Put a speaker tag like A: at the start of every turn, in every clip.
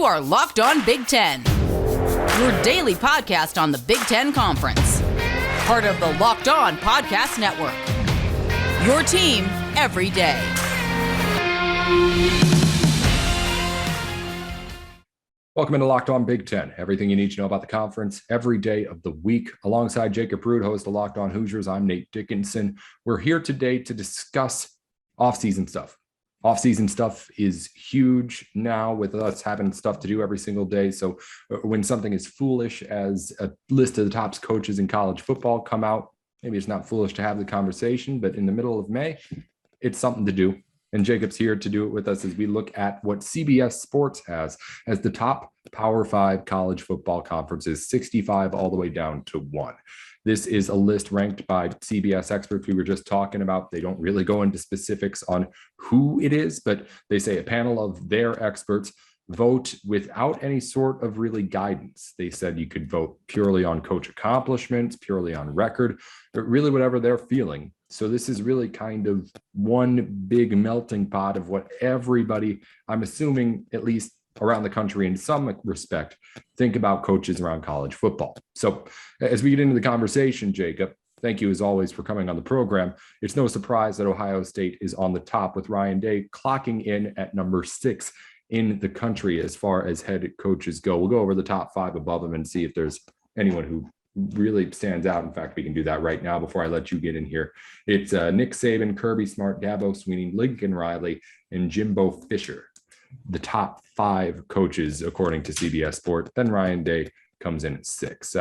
A: are Locked On Big Ten, your daily podcast on the Big Ten Conference. Part of the Locked On Podcast Network, your team every day.
B: Welcome into Locked On Big Ten. Everything you need to know about the conference every day of the week. Alongside Jacob Rude, host of Locked On Hoosiers, I'm Nate Dickinson. We're here today to discuss offseason stuff. Offseason stuff is huge now with us having stuff to do every single day. So when something as foolish as a list of the top coaches in college football come out, maybe it's not foolish to have the conversation, but in the middle of May, it's something to do. And Jacob's here to do it with us as we look at what CBS Sports has as the top Power 5 college football conferences, 65 all the way down to 1. This is a list ranked by CBS experts we were just talking about. They don't really go into specifics on who it is, but they say a panel of their experts vote without any sort of really guidance. They said you could vote purely on coach accomplishments, purely on record, but really whatever they're feeling. So this is really kind of one big melting pot of what everybody, I'm assuming at least around the country in some respect, think about coaches around college football. So as we get into the conversation, Jacob, thank you as always for coming on the program. It's no surprise that Ohio State is on the top with Ryan Day clocking in at number 6 in the country as far as head coaches go. We'll go over the top 5 above them and see if there's anyone who really stands out. In fact, we can do that right now before I let you get in here. It's Nick Saban, Kirby Smart, Dabo Swinney, Lincoln Riley, and Jimbo Fisher, the top 5 coaches according to CBS Sports. Then Ryan Day comes in at 6.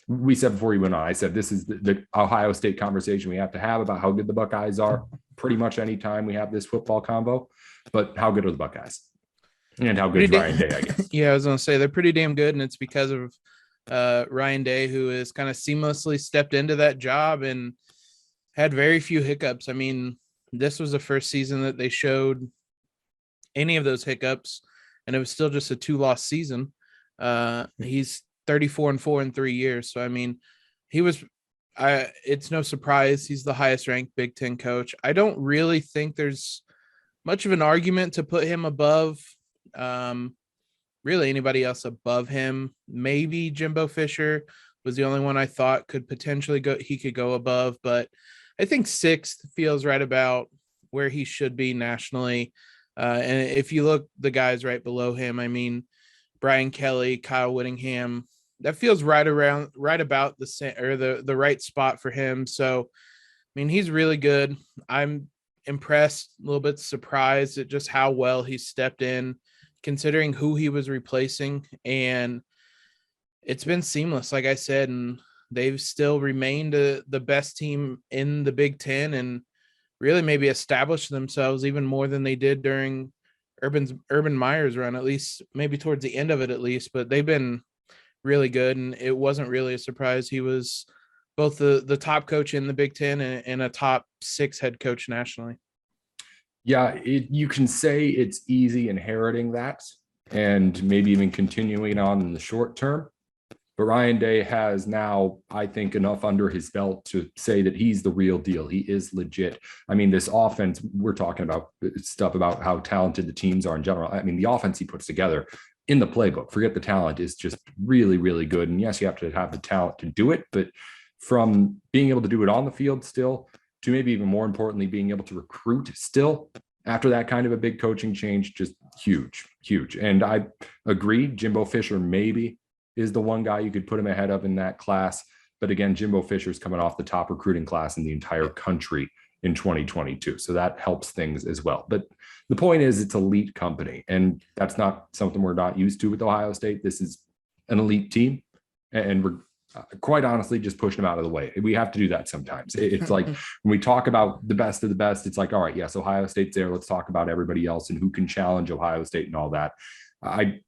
B: We said before you went on, I said this is the Ohio State conversation we have to have about how good the Buckeyes are pretty much any time we have this football combo. But how good are the Buckeyes? And how good is Ryan Day, I guess?
C: Yeah, I was going to say they're pretty damn good, and it's because of Ryan Day, who has kind of seamlessly stepped into that job and had very few hiccups. I mean, this was the first season that they showed any of those hiccups, and it was still just a 2-loss season. He's 34-4 in 3 years. So, I mean, it's no surprise he's the highest ranked Big Ten coach. I don't really think there's much of an argument to put him above really anybody else above him. Maybe Jimbo Fisher was the only one I thought could potentially go above, but I think 6th feels right about where he should be nationally. And if you look the guys right below him, I mean, Brian Kelly, Kyle Whittingham, that feels right about the right spot for him. So, I mean, he's really good. I'm impressed, a little bit surprised at just how well he stepped in, considering who he was replacing, and it's been seamless, like I said, and they've still remained the best team in the Big Ten and really maybe established themselves even more than they did during Urban Meyer's run, at least maybe towards the end of it at least, but they've been really good, and it wasn't really a surprise. He was both the top coach in the Big Ten and a top 6 head coach nationally.
B: Yeah, you can say it's easy inheriting that and maybe even continuing on in the short term. But Ryan Day has now, I think, enough under his belt to say that he's the real deal. He is legit. I mean, this offense, we're talking about stuff about how talented the teams are in general. I mean, the offense he puts together in the playbook, forget the talent, is just really, really good. And yes, you have to have the talent to do it, but from being able to do it on the field still to maybe even more importantly, being able to recruit still after that kind of a big coaching change, just huge. And I agree, Jimbo Fisher maybe is the one guy you could put him ahead of in that class. But again, Jimbo Fisher's coming off the top recruiting class in the entire country in 2022. So that helps things as well. But the point is it's elite company, and that's not something we're not used to with Ohio State. This is an elite team, and we're quite honestly just pushing them out of the way. We have to do that sometimes. It's like when we talk about the best of the best, it's like, all right, yes, Ohio State's there. Let's talk about everybody else and who can challenge Ohio State and all that. I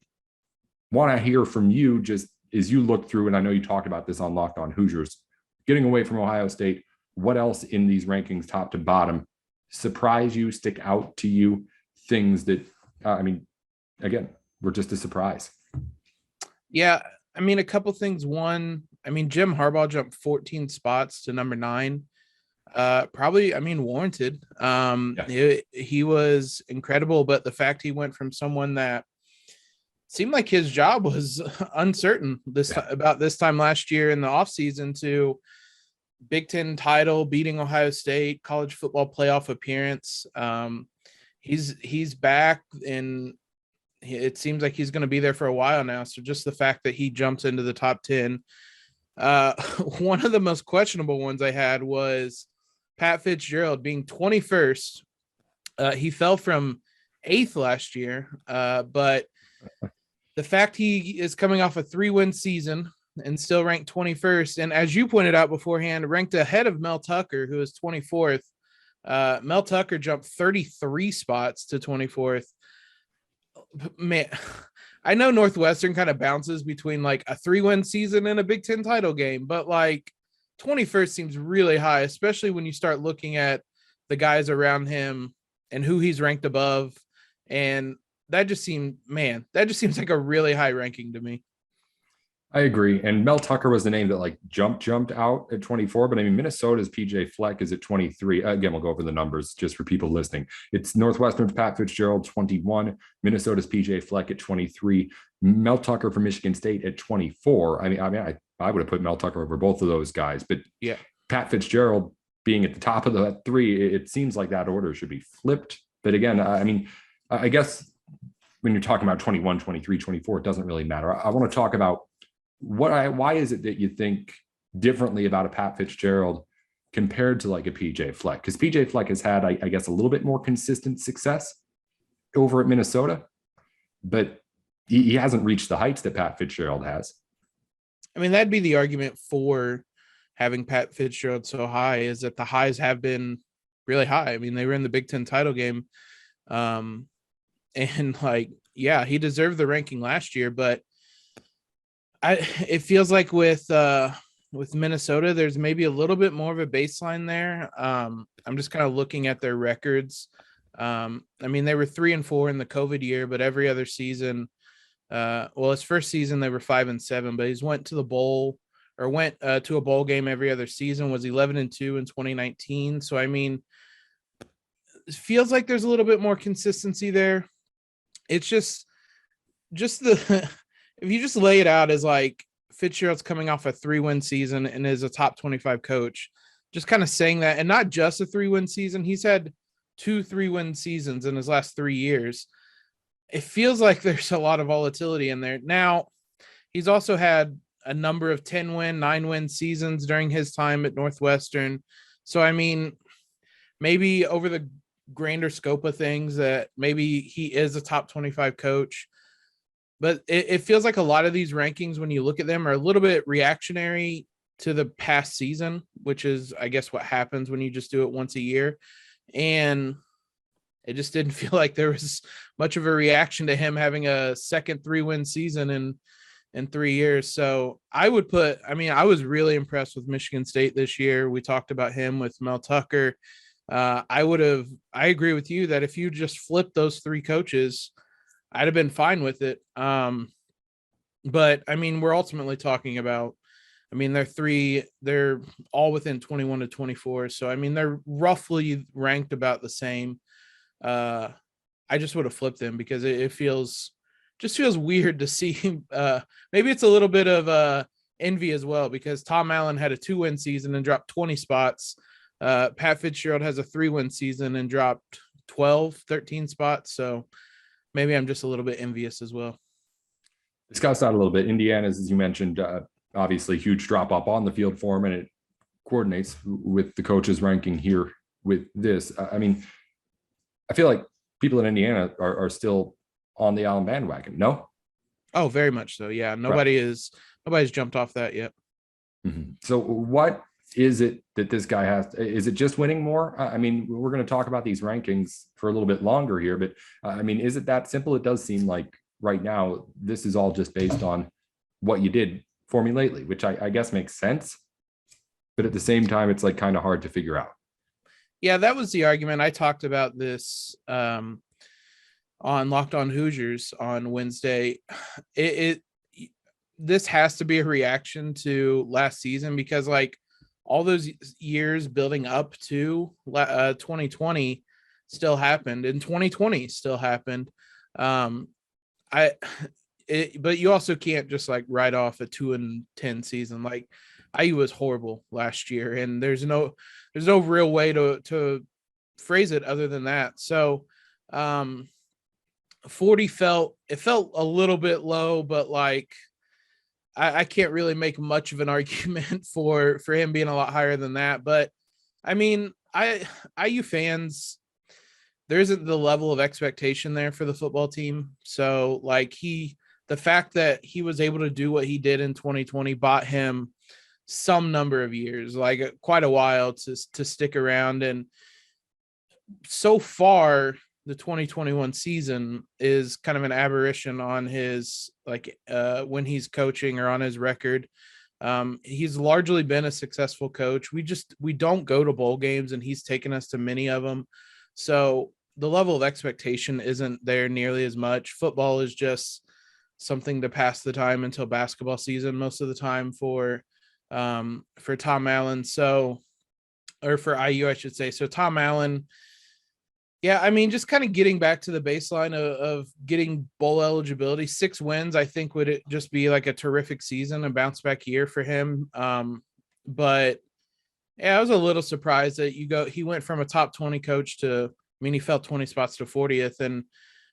B: want to hear from you just as you look through, and I know you talked about this on Locked On Hoosiers, getting away from Ohio State, what else in these rankings, top to bottom, surprise you, stick out to you, things that, again, were just a surprise?
C: Yeah, I mean, a couple things. One, I mean, Jim Harbaugh jumped 14 spots to number 9. Probably, I mean, warranted. He was incredible, but the fact he went from someone that seemed like his job was uncertain about this time last year in the offseason to Big Ten title, beating Ohio State, college football playoff appearance. He's back, and it seems like he's going to be there for a while now. So just the fact that he jumps into the top 10. One of the most questionable ones I had was Pat Fitzgerald being 21st. He fell from 8th last year, but the fact he is coming off a 3-win season and still ranked 21st, and as you pointed out beforehand, ranked ahead of Mel Tucker, who is 24th. Mel Tucker jumped 33 spots to 24th. Man, I know Northwestern kind of bounces between like a 3-win season and a Big Ten title game, but like 21st seems really high, especially when you start looking at the guys around him and who he's ranked above. And that just seems like a really high ranking to me.
B: I agree. And Mel Tucker was the name that like jumped out at 24. But I mean, Minnesota's PJ Fleck is at 23. Again, we'll go over the numbers just for people listening. It's Northwestern's Pat Fitzgerald, 21. Minnesota's PJ Fleck at 23. Mel Tucker from Michigan State at 24. I would have put Mel Tucker over both of those guys. But
C: yeah,
B: Pat Fitzgerald being at the top of the 3, it seems like that order should be flipped. But again, I mean, I guess when you're talking about 21, 23, 24, it doesn't really matter. I want to talk about why is it that you think differently about a Pat Fitzgerald compared to like a PJ Fleck? Because PJ Fleck has had, I guess, a little bit more consistent success over at Minnesota, but he hasn't reached the heights that Pat Fitzgerald has.
C: I mean, that'd be the argument for having Pat Fitzgerald so high, is that the highs have been really high. I mean, they were in the Big Ten title game. And like, yeah, he deserved the ranking last year, but it feels like with Minnesota, there's maybe a little bit more of a baseline there. I'm just kind of looking at their records. I mean, they were 3-4 in the COVID year, but every other season, his first season they were 5-7, but he's went to a bowl game every other season. Was 11-2 in 2019. So I mean, it feels like there's a little bit more consistency there. It's just the if you just lay it out as like Fitzgerald's coming off a 3-win season and is a top 25 coach, just kind of saying that, and not just a 3-win season. He's had 2 3-win seasons in his last 3 years. It feels like there's a lot of volatility in there. Now, he's also had a number of 10-win, 9-win seasons during his time at Northwestern. So, I mean, maybe over the grander scope of things that maybe he is a top 25 coach. But it feels like a lot of these rankings, when you look at them, are a little bit reactionary to the past season, which is, I guess, what happens when you just do it once a year. And it just didn't feel like there was much of a reaction to him having a second 3-win season in 3 years. So I was really impressed with Michigan State this year. We talked about him with Mel Tucker. I agree with you that if you just flip those 3 coaches, I'd have been fine with it. But I mean, we're ultimately talking about, I mean, they're all within 21 to 24. So, I mean, they're roughly ranked about the same. I just would have flipped them because it feels weird to see. Maybe it's a little bit of envy as well, because Tom Allen had a 2-win season and dropped 20 spots. Pat Fitzgerald has a 3-win season and dropped 13 spots. So maybe I'm just a little bit envious as well.
B: Discuss that a little bit. Indiana's, as you mentioned, obviously huge drop off on the field for him, and it coordinates with the coaches ranking here with this. I mean, I feel like people in Indiana are still on the Allen bandwagon. No?
C: Oh, very much so. Yeah. Nobody's jumped off that yet.
B: Mm-hmm. So what is it that this guy has? Is it just winning more? I mean, we're going to talk about these rankings for a little bit longer here, but I mean, is it that simple? It does seem like right now, this is all just based on what you did for me lately, which I guess makes sense. But at the same time, it's like kind of hard to figure out.
C: Yeah, that was the argument. I talked about this on Locked On Hoosiers on Wednesday. This has to be a reaction to last season, because like all those years building up to 2020 still happened, and 2020 still happened. but you also can't just like write off a 2-10 season. Like IU was horrible last year, and there's no real way to phrase it other than that. So 40 felt a little bit low, but like I can't really make much of an argument for him being a lot higher than that. But I mean, IU fans, there isn't the level of expectation there for the football team. So like the fact that he was able to do what he did in 2020 bought him some number of years, like quite a while to stick around. And so far, the 2021 season is kind of an aberration on his when he's coaching or on his record. He's largely been a successful coach. We don't go to bowl games, and he's taken us to many of them. So the level of expectation isn't there nearly as much. Football is just something to pass the time until basketball season most of the time for Tom Allen. So, or for IU, I should say. So Tom Allen, yeah, I mean, just kind of getting back to the baseline of getting bowl eligibility, 6 wins, I think would it just be like a terrific season, a bounce back year for him. But yeah, I was a little surprised that he went from a top 20 coach to, I mean, he fell 20 spots to 40th, and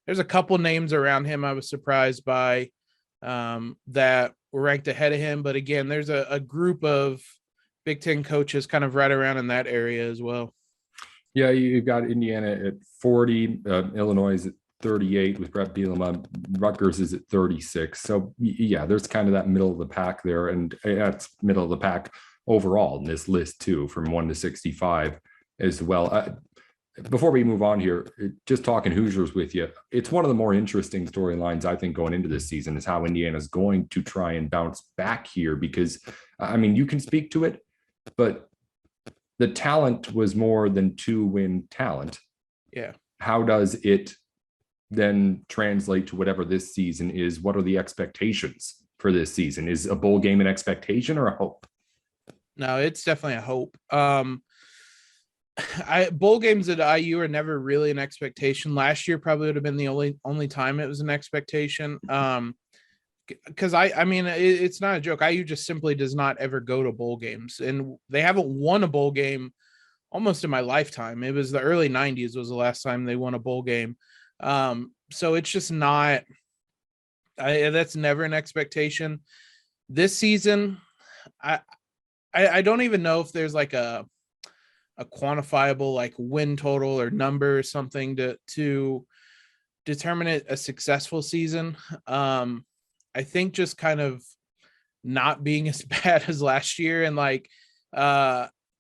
C: there's a couple names around him I was surprised by that were ranked ahead of him. But again, there's a group of Big Ten coaches kind of right around in that area as well.
B: Yeah, you've got Indiana at 40, Illinois is at 38 with Brett Bielema, Rutgers is at 36. So yeah, there's kind of that middle of the pack there, and that's middle of the pack overall in this list too, from 1 to 65 as well. Before we move on here, just talking Hoosiers with you, it's one of the more interesting storylines I think going into this season is how Indiana's going to try and bounce back here, because I mean, you can speak to it, but the talent was more than 2-win talent.
C: Yeah.
B: How does it then translate to whatever this season is? What are the expectations for this season? Is a bowl game an expectation or a hope?
C: No, it's definitely a hope. Bowl games at IU are never really an expectation. Last year probably would have been the only time it was an expectation. Because I mean, it's not a joke. IU just simply does not ever go to bowl games, and they haven't won a bowl game almost in my lifetime. It was the early 90s was the last time they won a bowl game. So it's just not, that's never an expectation. This season, I don't even know if there's like a quantifiable like win total or number or something to determine it a successful season. I think just kind of not being as bad as last year, and like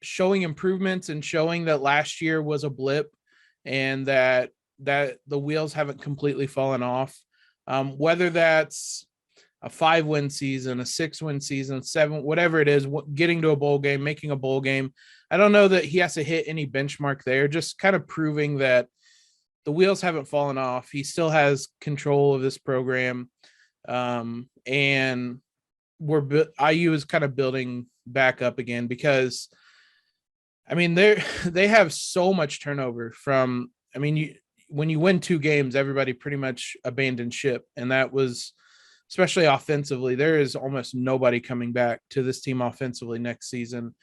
C: showing improvements and showing that last year was a blip, and that the wheels haven't completely fallen off. Whether that's a 5-win season, a 6-win season, 7, whatever it is, getting to a bowl game, making a bowl game. I don't know that he has to hit any benchmark there, just kind of proving that the wheels haven't fallen off. He still has control of this program. And IU is kind of building back up again, because I mean, they have so much turnover from, I mean, when you win 2 games, everybody pretty much abandoned ship. And that was, especially offensively, there is almost nobody coming back to this team offensively next season.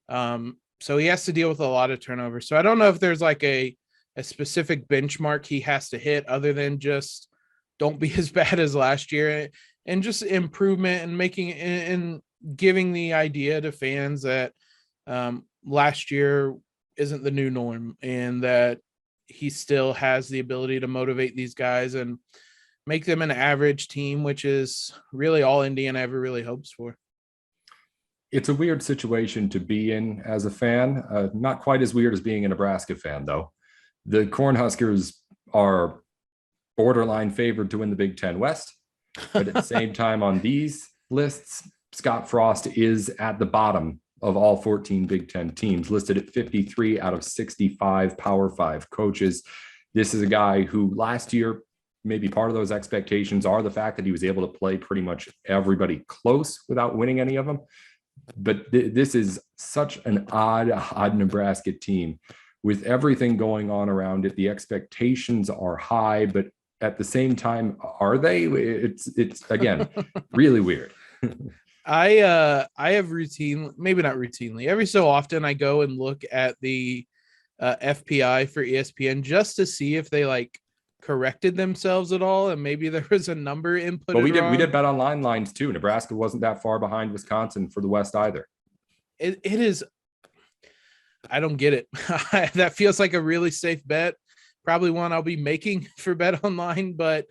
C: So he has to deal with a lot of turnover. So I don't know if there's like a specific benchmark he has to hit other than just don't be as bad as last year, and just improvement and making and giving the idea to fans that last year isn't the new norm, and that he still has the ability to motivate these guys and make them an average team, which is really all Indiana ever really hopes for.
B: It's a weird situation to be in as a fan. Not quite as weird as being a Nebraska fan, though. The Cornhuskers are borderline favored to win the Big Ten West, but at the same time on these lists, Scott Frost is at the bottom of all 14 Big Ten teams, listed at 53 out of 65 Power 5 coaches. This is a guy who last year, maybe part of those expectations are the fact that he was able to play pretty much everybody close without winning any of them. But this is such an odd Nebraska team with everything going on around it. The expectations are high, but at the same time, are they? It's again, really weird.
C: I have maybe not routinely, every so often I go and look at the FPI for ESPN just to see if they like corrected themselves at all, and maybe there was a number input.
B: But we did BetOnline lines too. Nebraska wasn't that far behind Wisconsin for the West either.
C: It is. I don't get it. That feels like a really safe bet. Probably one I'll be making for BetOnline, but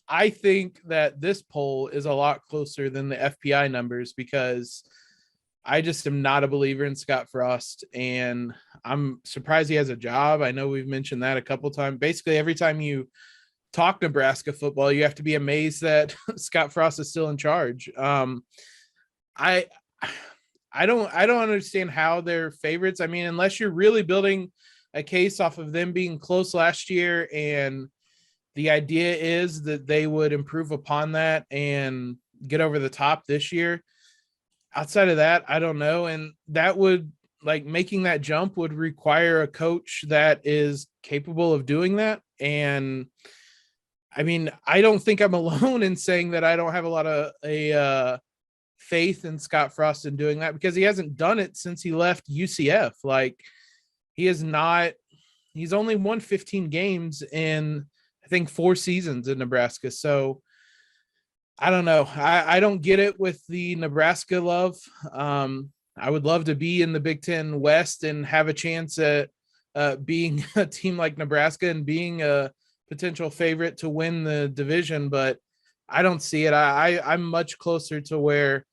C: I think that this poll is a lot closer than the FPI numbers because I just am not a believer in Scott Frost, and I'm surprised he has a job. I know we've mentioned that a couple of times. Basically, every time you talk Nebraska football, you have to be amazed that Scott Frost is still in charge. I don't understand how they're favorites. I mean, unless you're really building a case off of them being close last year, and the idea is that they would improve upon that and get over the top this year. Outside of that, I don't know. And that would, like, making that jump would require a coach that is capable of doing that. And I mean, I don't think I'm alone in saying that I don't have a lot of faith in Scott Frost in doing that, because he hasn't done it since he left UCF. Like, he's only won 15 games in, I think, 4 seasons in Nebraska. So I don't know. I don't get it with the Nebraska love. I would love to be in the Big Ten West and have a chance at being a team like Nebraska and being a potential favorite to win the division, but I don't see it. I'm much closer to where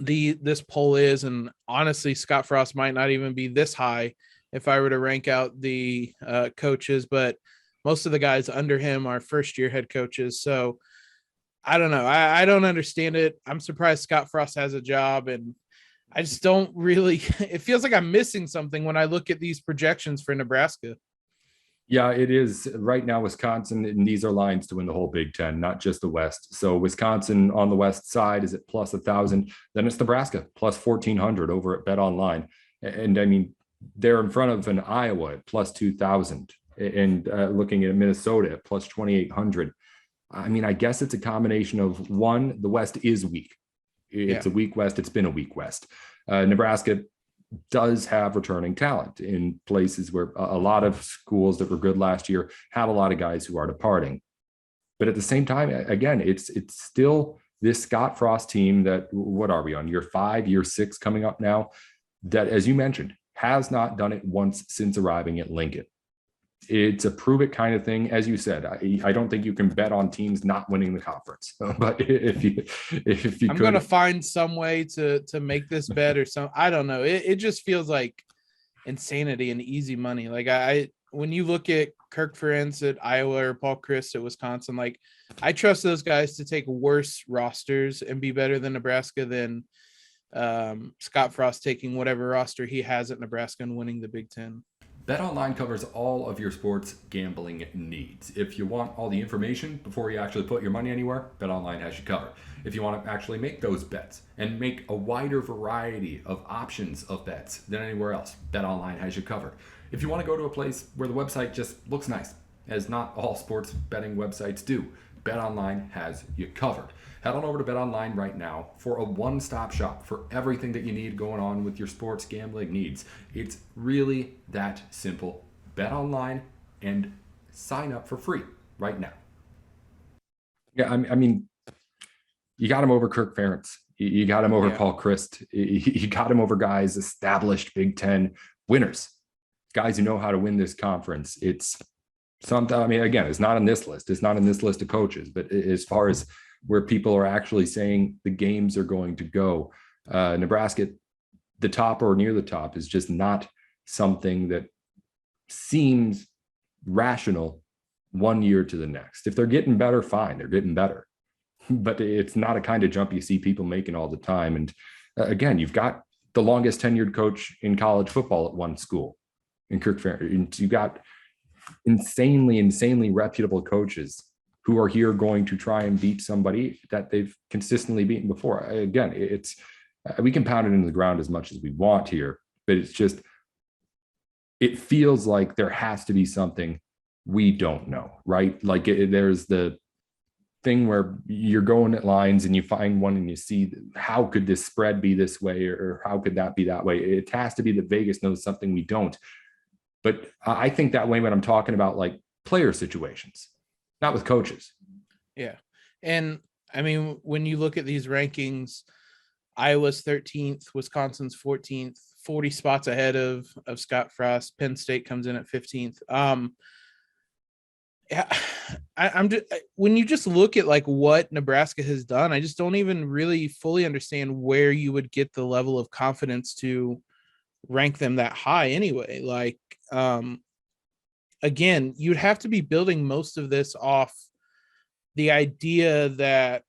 C: this poll is, and honestly, Scott Frost might not even be this high if I were to rank out the coaches, but most of the guys under him are first-year head coaches. So I don't know. I don't understand it. I'm surprised Scott Frost has a job, and I just don't really – it feels like I'm missing something when I look at these projections for Nebraska.
B: Yeah, it is. Right now, Wisconsin, and these are lines to win the whole Big Ten, not just the West. So Wisconsin on the West side is at plus 1,000. Then it's Nebraska, plus 1,400 over at BetOnline. And I mean, they're in front of an Iowa at plus 2,000. And looking at Minnesota at plus 2,800. I mean, I guess it's a combination of, one, the West is weak. It's a weak West. It's been a weak West. Nebraska does have returning talent in places where a lot of schools that were good last year have a lot of guys who are departing. But at the same time, again, it's still this Scott Frost team that, what are we on, year 5, year 6 coming up now, that, as you mentioned, has not done it once since arriving at Lincoln. It's a prove it kind of thing. As you said, I don't think you can bet on teams not winning the conference. But if you
C: I'm going to find some way to make this bet or some, I don't know. It just feels like insanity and easy money. Like when you look at Kirk Ferentz at Iowa or Paul Chryst at Wisconsin, like, I trust those guys to take worse rosters and be better than Nebraska than Scott Frost taking whatever roster he has at Nebraska and winning the Big Ten.
B: BetOnline covers all of your sports gambling needs. If you want all the information before you actually put your money anywhere, BetOnline has you covered. If you want to actually make those bets and make a wider variety of options of bets than anywhere else, BetOnline has you covered. If you want to go to a place where the website just looks nice, as not all sports betting websites do, BetOnline has you covered. Head on over to BetOnline right now for a one-stop shop for everything that you need going on with your sports gambling needs. It's really that simple. BetOnline and sign up for free right now. Yeah, I mean, you got him over Kirk Ferentz. You got him over Paul Chryst. You got him over guys, established Big Ten winners, guys who know how to win this conference. It's something, I mean, again, it's not on this list. It's not on this list of coaches, but as far as where people are actually saying the games are going to go, Nebraska, the top or near the top, is just not something that seems rational one year to the next. If they're getting better, fine, they're getting better. But it's not a kind of jump you see people making all the time. And again, you've got the longest tenured coach in college football at one school in Kirk Ferentz. You got insanely reputable coaches who are here going to try and beat somebody that they've consistently beaten before. Again, it's we can pound it into the ground as much as we want here, but it's just, it feels like there has to be something we don't know, right? Like there's the thing where you're going at lines and you find one and you see how could this spread be this way, or how could that be that way? It has to be that Vegas knows something we don't. But I think that way when I'm talking about like player situations, not with coaches.
C: Yeah. And I mean, when you look at these rankings, Iowa's 13th, Wisconsin's 14th, 40 spots ahead of Scott Frost. Penn State comes in at 15th. I'm just, when you just look at like what Nebraska has done, I just don't even really fully understand where you would get the level of confidence to rank them that high anyway. Like, again, you'd have to be building most of this off the idea that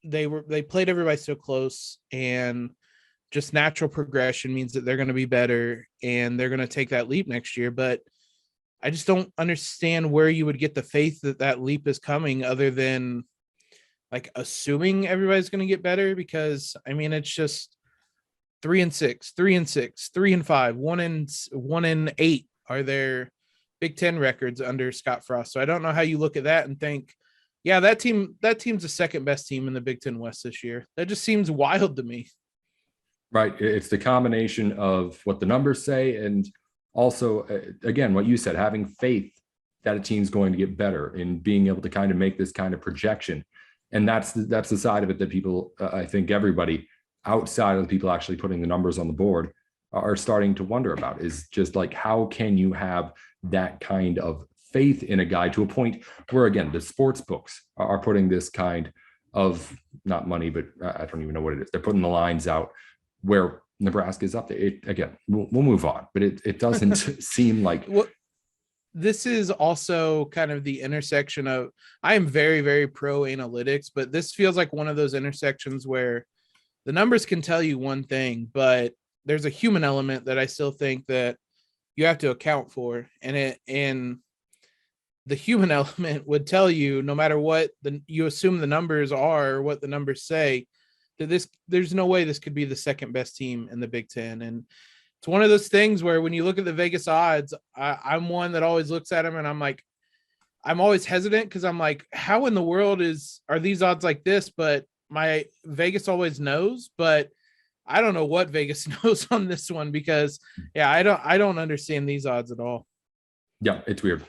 C: they played everybody so close, and just natural progression means that they're going to be better and they're going to take that leap next year. But I just don't understand where you would get the faith that that leap is coming, other than like assuming everybody's going to get better. Because I mean, it's just 3-6, 3-6, 3-5, 1-8 are their Big Ten records under Scott Frost. So I don't know how you look at that and think, yeah, that team's the second best team in the Big Ten West this year. That just seems wild to me.
B: Right. It's the combination of what the numbers say, and also, again, what you said, having faith that a team's going to get better and being able to kind of make this kind of projection. And that's the side of it that people, I think everybody outside of the people actually putting the numbers on the board are starting to wonder about, is just like, how can you have that kind of faith in a guy to a point where, again, the sports books are putting this kind of, not money, but I don't even know what it is. They're putting the lines out where Nebraska is up there. Again, we'll move on, but it doesn't seem like.
C: Well, this is also kind of the intersection of, I am very, very pro analytics, but this feels like one of those intersections where the numbers can tell you one thing, but there's a human element that I still think that you have to account for. And the human element would tell you, no matter what you assume the numbers are, or what the numbers say, that there's no way this could be the second best team in the Big Ten. And it's one of those things where when you look at the Vegas odds, I'm one that always looks at them and I'm like, I'm always hesitant, because I'm like, how in the world are these odds like this? But my Vegas always knows, but I don't know what Vegas knows on this one, because I don't understand these odds at all.
B: Yeah, it's weird.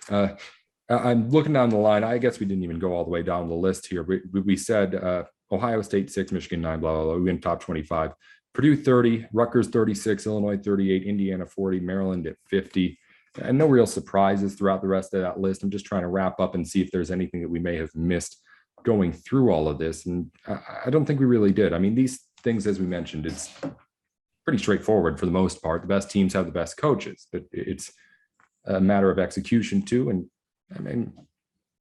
B: I'm looking down the line. I guess we didn't even go all the way down the list here. We said Ohio State 6, Michigan 9, blah, blah, blah. We went top 25. Purdue 30, Rutgers 36, Illinois 38, Indiana 40, Maryland at 50. And no real surprises throughout the rest of that list. I'm just trying to wrap up and see if there's anything that we may have missed going through all of this. And I don't think we really did. I mean, these things, as we mentioned, it's pretty straightforward for the most part. The best teams have the best coaches, but it's a matter of execution too. And I mean,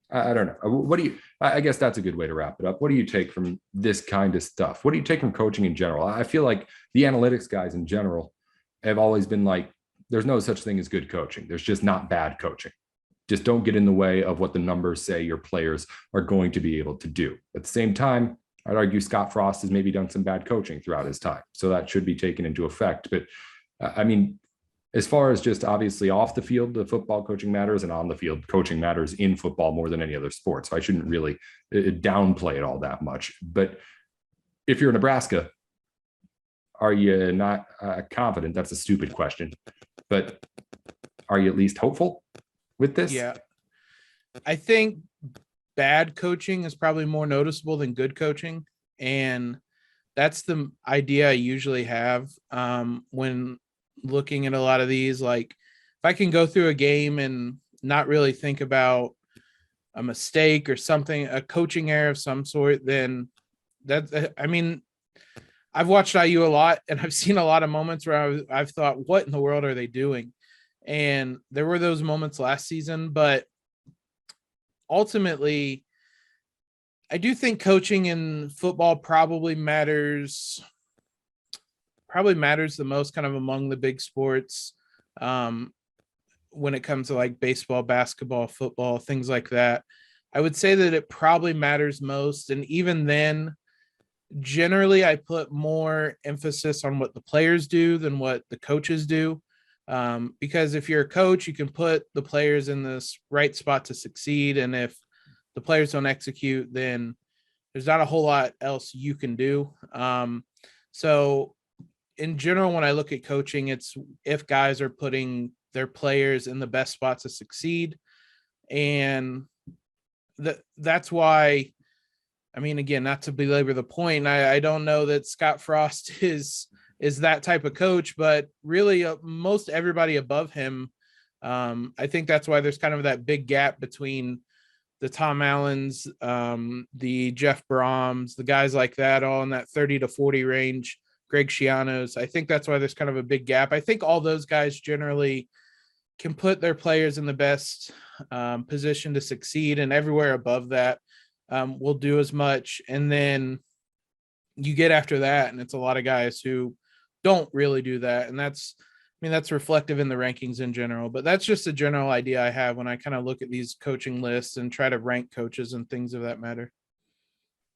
B: I don't know. I guess that's a good way to wrap it up. What do you take from this kind of stuff? What do you take from coaching in general? I feel like the analytics guys in general have always been like, there's no such thing as good coaching. There's just not bad coaching. Just don't get in the way of what the numbers say your players are going to be able to do. At the same time, I'd argue Scott Frost has maybe done some bad coaching throughout his time. So that should be taken into effect. But I mean, as far as just obviously off the field, the football coaching matters, and on the field, coaching matters in football more than any other sport. So I shouldn't really downplay it all that much. But if you're Nebraska, are you not confident? That's a stupid question. But are you at least hopeful with this?
C: Yeah. I think bad coaching is probably more noticeable than good coaching. And that's the idea I usually have when looking at a lot of these. Like, if I can go through a game and not really think about a mistake or something, a coaching error of some sort, then I mean, I've watched IU a lot and I've seen a lot of moments where I've thought, what in the world are they doing? And there were those moments last season, but ultimately I do think coaching in football probably matters the most kind of among the big sports when it comes to like baseball, basketball, football, things like that. I would say that it probably matters most. And even then, generally I put more emphasis on what the players do than what the coaches do. Because if you're a coach, you can put the players in this right spot to succeed. And if the players don't execute, then there's not a whole lot else you can do. So in general, when I look at coaching, it's if guys are putting their players in the best spot to succeed. And that's why, I mean, again, not to belabor the point, I don't know that Scott Frost is that type of coach, but really most everybody above him, I think that's why there's kind of that big gap between the Tom Allens, the Jeff Brohms, the guys like that, all in that 30 to 40 range, Greg Schiano's. I think that's why there's kind of a big gap. I think all those guys generally can put their players in the best position to succeed, and everywhere above that will do as much. And then you get after that, and it's a lot of guys who don't really do that. And that's reflective in the rankings in general, but that's just a general idea I have when I kind of look at these coaching lists and try to rank coaches and things of that matter.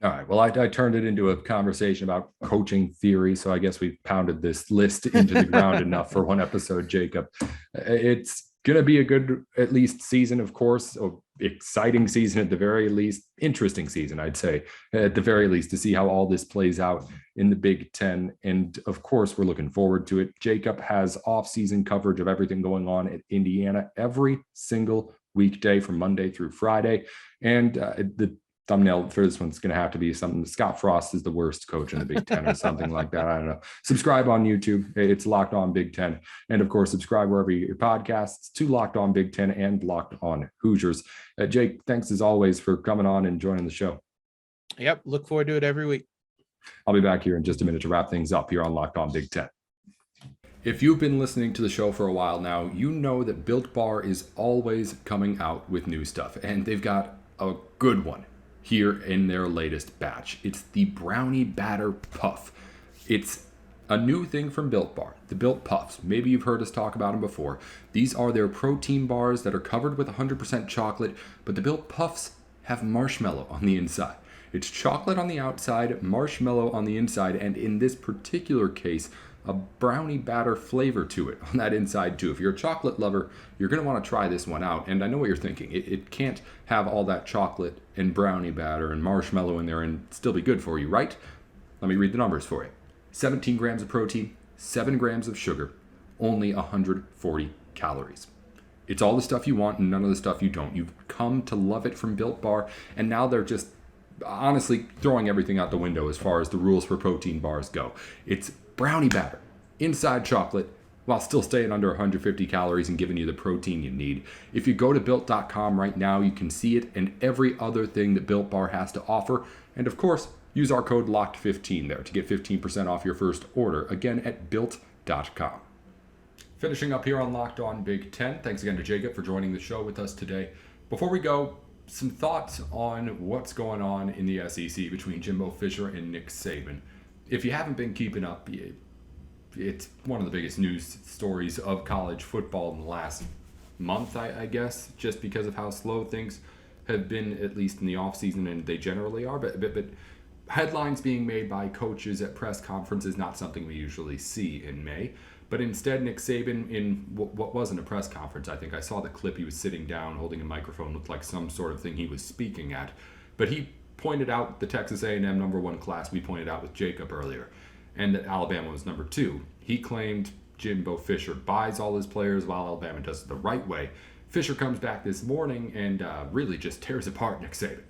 B: All right. Well, I turned it into a conversation about coaching theory. So I guess we've pounded this list into the ground enough for one episode, Jacob. It's going to be a good, at least, season, of course, exciting season at the very least, interesting season, I'd say, at the very least, to see how all this plays out in the Big Ten. And of course, we're looking forward to it. Jacob has off-season coverage of everything going on at Indiana every single weekday from Monday through Friday. And the thumbnail for this one's going to have to be something. Scott Frost is the worst coach in the Big Ten or something like that. I don't know. Subscribe on YouTube. It's Locked On Big Ten. And of course, subscribe wherever you get your podcasts to Locked On Big Ten and Locked On Hoosiers. Jake, thanks as always for coming on and joining the show.
C: Yep. Look forward to it every week.
B: I'll be back here in just a minute to wrap things up here on Locked On Big Ten. If you've been listening to the show for a while now, you know that Built Bar is always coming out with new stuff, and they've got a good one here in their latest batch. It's the Brownie Batter Puff. It's a new thing from Built Bar, the Built Puffs. Maybe you've heard us talk about them before. These are their protein bars that are covered with 100% chocolate, but the Built Puffs have marshmallow on the inside. It's chocolate on the outside, marshmallow on the inside, and in this particular case, a brownie batter flavor to it on that inside too. If you're a chocolate lover, you're going to want to try this one out. And I know what you're thinking. It can't have all that chocolate and brownie batter and marshmallow in there and still be good for you, right? Let me read the numbers for you. 17 grams of protein, 7 grams of sugar, only 140 calories. It's all the stuff you want and none of the stuff you don't. You've come to love it from Built Bar, and now they're just honestly throwing everything out the window as far as the rules for protein bars go. It's brownie batter, inside chocolate, while still staying under 150 calories and giving you the protein you need. If you go to Built.com right now, you can see it and every other thing that Built Bar has to offer. And of course, use our code LOCKED15 there to get 15% off your first order. Again, at Built.com. Finishing up here on Locked On Big Ten. Thanks again to Jacob for joining the show with us today. Before we go, some thoughts on what's going on in the SEC between Jimbo Fisher and Nick Saban. If you haven't been keeping up, it's one of the biggest news stories of college football in the last month, I guess, just because of how slow things have been, at least in the offseason, and they generally are. But headlines being made by coaches at press conferences, not something we usually see in May. But instead, Nick Saban, in what wasn't a press conference, I think I saw the clip, he was sitting down holding a microphone, looked like some sort of thing he was speaking at. But he pointed out the Texas A&M #1 class we pointed out with Jacob earlier, and that Alabama was #2. He claimed Jimbo Fisher buys all his players while Alabama does it the right way. Fisher comes back this morning and really just tears apart Nick Saban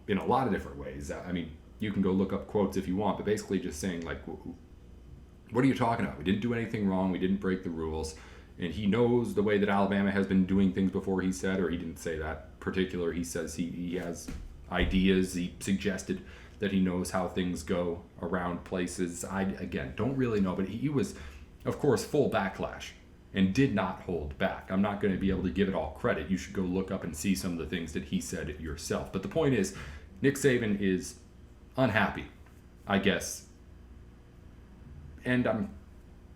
B: in a lot of different ways. I mean, you can go look up quotes if you want, but basically just saying, like, what are you talking about? We didn't do anything wrong. We didn't break the rules. And he knows the way that Alabama has been doing things before, he said, or he didn't say that particular. He says he has ideas. He suggested that he knows how things go around places. I, again, don't really know, but he was, of course, full backlash and did not hold back. I'm not going to be able to give it all credit. You should go look up and see some of the things that he said yourself. But the point is, Nick Saban is unhappy, I guess. And I'm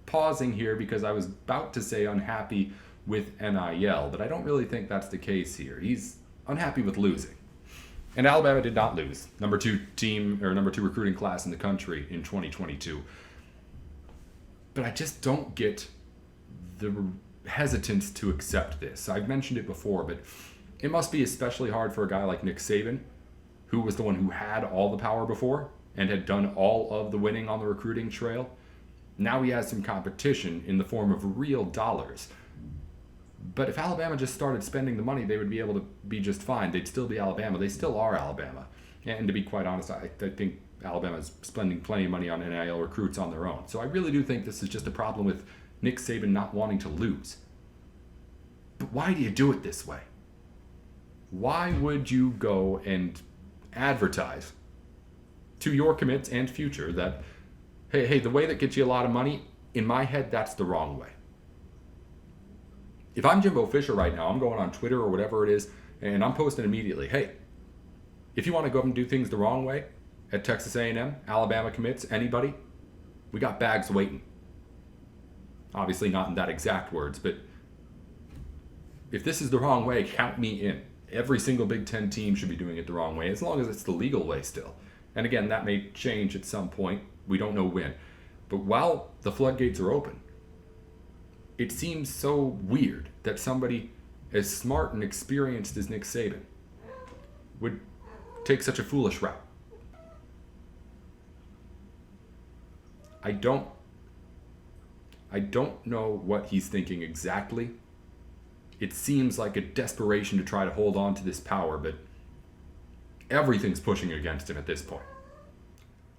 B: pausing here because I was about to say unhappy with NIL, but I don't really think that's the case here. He's unhappy with losing. And Alabama did not lose. #2 team, or #2 recruiting class in the country in 2022. But I just don't get the hesitance to accept this. I've mentioned it before, but it must be especially hard for a guy like Nick Saban, who was the one who had all the power before and had done all of the winning on the recruiting trail. Now he has some competition in the form of real dollars. But if Alabama just started spending the money, they would be able to be just fine. They'd still be Alabama. They still are Alabama. And to be quite honest, I think Alabama's spending plenty of money on NIL recruits on their own. So I really do think this is just a problem with Nick Saban not wanting to lose. But why do you do it this way? Why would you go and advertise to your commits and future that, hey, the way that gets you a lot of money, in my head, that's the wrong way. If I'm Jimbo Fisher right now, I'm going on Twitter or whatever it is, and I'm posting immediately, hey, if you want to go up and do things the wrong way at Texas A&M, Alabama commits, anybody, we got bags waiting. Obviously not in that exact words, but if this is the wrong way, count me in. Every single Big Ten team should be doing it the wrong way, as long as it's the legal way still. And again, that may change at some point. We don't know when. But while the floodgates are open, it seems so weird that somebody as smart and experienced as Nick Saban would take such a foolish route. I don't know what he's thinking exactly. It seems like a desperation to try to hold on to this power, but everything's pushing against him at this point.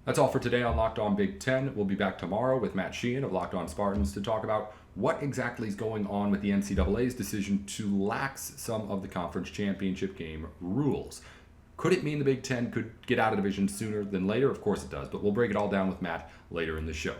B: That's all for today on Locked On Big Ten. We'll be back tomorrow with Matt Sheehan of Locked On Spartans to talk about what exactly is going on with the NCAA's decision to lax some of the conference championship game rules. Could it mean the Big Ten could get out of division sooner than later? Of course it does, but we'll break it all down with Matt later in the show.